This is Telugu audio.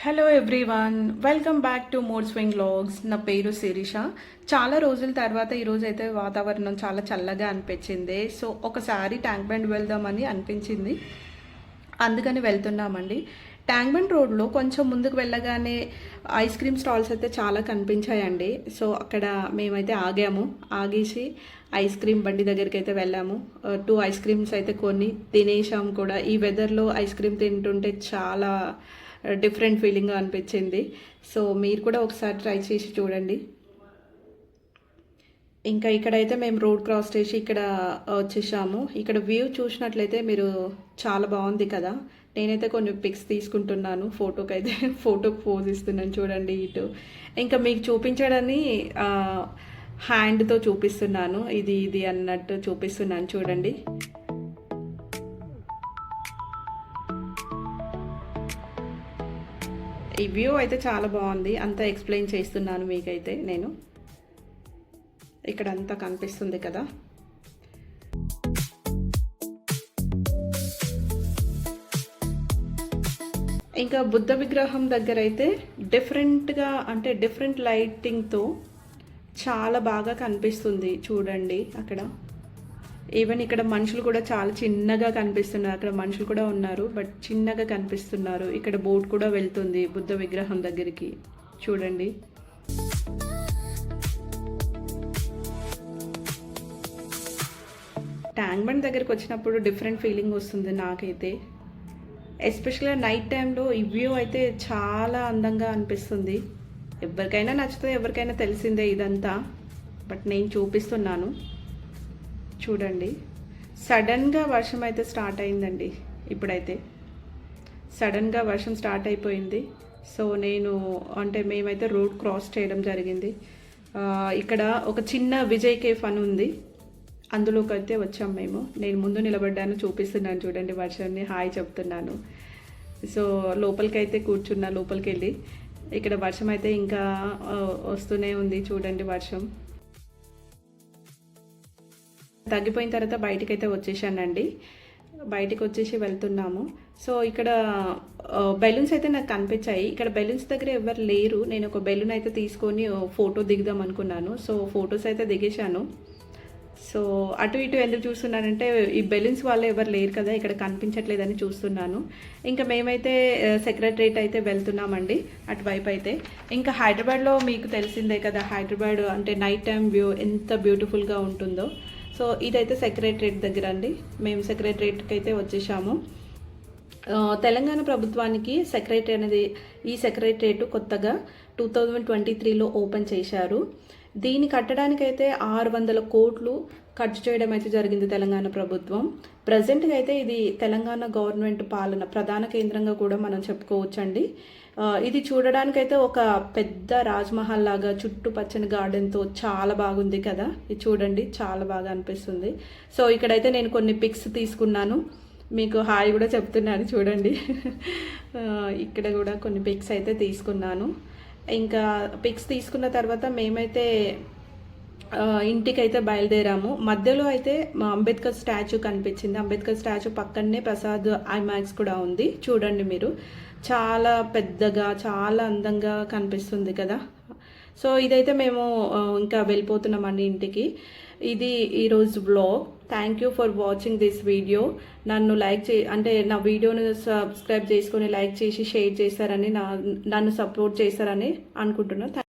Hello everyone, welcome back to mode swing vlogs. నా పేరు శిరీష. చాలా రోజుల తర్వాత ఈరోజు అయితే వాతావరణం చాలా చల్లగా అనిపించింది. సో ఒకసారి ట్యాంక్ బండ్ వెళ్దామని అనిపించింది, అందుకని వెళ్తున్నామండి. ట్యాంక్ బండ్ రోడ్లో కొంచెం ముందుకు వెళ్ళగానే ఐస్ క్రీమ్ స్టాల్స్ అయితే చాలా కనిపించాయండి. సో అక్కడ మేమైతే ఆగేసి ఐస్ క్రీమ్ బండి దగ్గరికి అయితే వెళ్ళాము. 2 ఐస్ క్రీమ్స్ అయితే కొన్ని తినేసాము కూడా. ఈ వెదర్లో ఐస్ క్రీమ్ తింటుంటే చాలా డిఫరెంట్ ఫీలింగ్గా అనిపించింది. సో మీరు కూడా ఒకసారి ట్రై చేసి చూడండి. ఇంకా ఇక్కడైతే మేము రోడ్ క్రాస్ చేసి ఇక్కడ వచ్చేసాము. ఇక్కడ వ్యూ చూసినట్లయితే మీరు చాలా బాగుంది కదా. నేనైతే కొన్ని పిక్స్ తీసుకుంటున్నాను, ఫోటోకి పోజ్ ఇస్తున్నాను చూడండి ఇటు. ఇంకా మీకు చూపించడాన్ని హ్యాండ్తో చూపిస్తున్నాను, ఇది అన్నట్టు చూపిస్తున్నాను చూడండి. ఈ వ్యూ అయితే చాలా బాగుంది, అంతా ఎక్స్ప్లెయిన్ చేస్తున్నాను మీకైతే. నేను ఇక్కడ అంతా కనిపిస్తుంది కదా. ఇంకా బుద్ధ విగ్రహం దగ్గర అయితే డిఫరెంట్ లైటింగ్తో చాలా బాగా కనిపిస్తుంది చూడండి. అక్కడ ఈవెన్ ఇక్కడ మనుషులు కూడా చాలా చిన్నగా కనిపిస్తున్నారు. అక్కడ మనుషులు కూడా ఉన్నారు, బట్ చిన్నగా కనిపిస్తున్నారు. ఇక్కడ బోట్ కూడా వెళ్తుంది బుద్ధ విగ్రహం దగ్గరికి చూడండి. ట్యాంక్ బండ్ దగ్గరికి వచ్చినప్పుడు డిఫరెంట్ ఫీలింగ్ వస్తుంది నాకైతే. ఎస్పెషల్గా నైట్ టైంలో ఈ వ్యూ అయితే చాలా అందంగా అనిపిస్తుంది. ఎవరికైనా నచ్చుతుంది, ఎవరికైనా తెలిసిందే ఇదంతా, బట్ నేను చూపిస్తున్నాను చూడండి. సడన్గా వర్షం అయితే స్టార్ట్ అయిందండి. ఇప్పుడైతే సడన్గా వర్షం స్టార్ట్ అయిపోయింది. సో మేమైతే రోడ్ క్రాస్ చేయడం జరిగింది. ఇక్కడ ఒక చిన్న విజయ్ కేఫ్ అని ఉంది, అందులోకి అయితే వచ్చాం మేము. నేను ముందు నిలబడ్డాను, చూపిస్తున్నాను చూడండి వర్షాన్ని, హాయ్ చెప్తున్నాను. సో లోపలికి అయితే కూర్చున్నా, లోపలికి వెళ్ళి ఇక్కడ వర్షం అయితే ఇంకా వస్తూనే ఉంది చూడండి. వర్షం తగ్గిపోయిన తర్వాత బయటికి అయితే వచ్చేసానండి. బయటికి వచ్చేసి వెళ్తున్నాము. సో ఇక్కడ బెలూన్స్ అయితే నాకు కనిపించాయి. ఇక్కడ బెలూన్స్ దగ్గర ఎవరు లేరు. నేను ఒక బెలూన్ అయితే తీసుకొని ఫోటో దిగుదాం అనుకున్నాను. సో ఫొటోస్ అయితే దిగేశాను. సో అటు ఇటు ఎందుకు చూస్తున్నానంటే ఈ బెలూన్స్ వాళ్ళు ఎవరు లేరు కదా, ఇక్కడ కనిపించట్లేదని చూస్తున్నాను. ఇంకా మేమైతే సెక్రటరేట్ అయితే వెళ్తున్నామండి అటువైపు అయితే. ఇంకా హైదరాబాద్లో మీకు తెలిసిందే కదా, హైదరాబాద్ అంటే నైట్ టైం వ్యూ ఎంత బ్యూటిఫుల్గా ఉంటుందో. సో ఇదైతే సెక్రటరేట్ దగ్గర అండి. మేము సెక్రటరేట్కి అయితే వచ్చేసాము. తెలంగాణ ప్రభుత్వానికి ఈ సెక్రటరేట్ కొత్తగా 2023లో ఓపెన్ చేశారు. దీన్ని కట్టడానికైతే 600 కోట్లు ఖర్చు చేయడం అయితే జరిగింది తెలంగాణ ప్రభుత్వం. ప్రజెంట్గా అయితే ఇది తెలంగాణ గవర్నమెంట్ పాలన ప్రధాన కేంద్రంగా కూడా మనం చెప్పుకోవచ్చండి. ఇది చూడడానికైతే ఒక పెద్ద రాజ్మహల్ లాగా చుట్టుపచ్చని గార్డెన్తో చాలా బాగుంది కదా. ఇది చూడండి, చాలా బాగా అనిపిస్తుంది. సో ఇక్కడైతే నేను కొన్ని పిక్స్ తీసుకున్నాను, మీకు హాయ్ కూడా చెప్తున్నాను చూడండి. ఇక్కడ కూడా కొన్ని పిక్స్ అయితే తీసుకున్నాను. ఇంకా పిక్స్ తీసుకున్న తర్వాత మేమైతే ఇంటికైతే బయలుదేరాము. మధ్యలో అయితే మా అంబేద్కర్ స్టాచ్యూ కనిపించింది. అంబేద్కర్ స్టాచ్యూ పక్కనే ప్రసాద్ ఐమాక్స్ కూడా ఉంది చూడండి మీరు. చాలా పెద్దగా, చాలా అందంగా కనిపిస్తుంది కదా. సో ఇదైతే మేము ఇంకా వెళ్ళిపోతున్నామండి ఇంటికి. ఇది ఈరోజు vlog. Thank you for watching this video. నన్ను నా వీడియోను సబ్స్క్రైబ్ చేసుకొని లైక్ చేసి షేర్ చేస్తారని, నన్ను సపోర్ట్ చేస్తారని అనుకుంటున్నాను.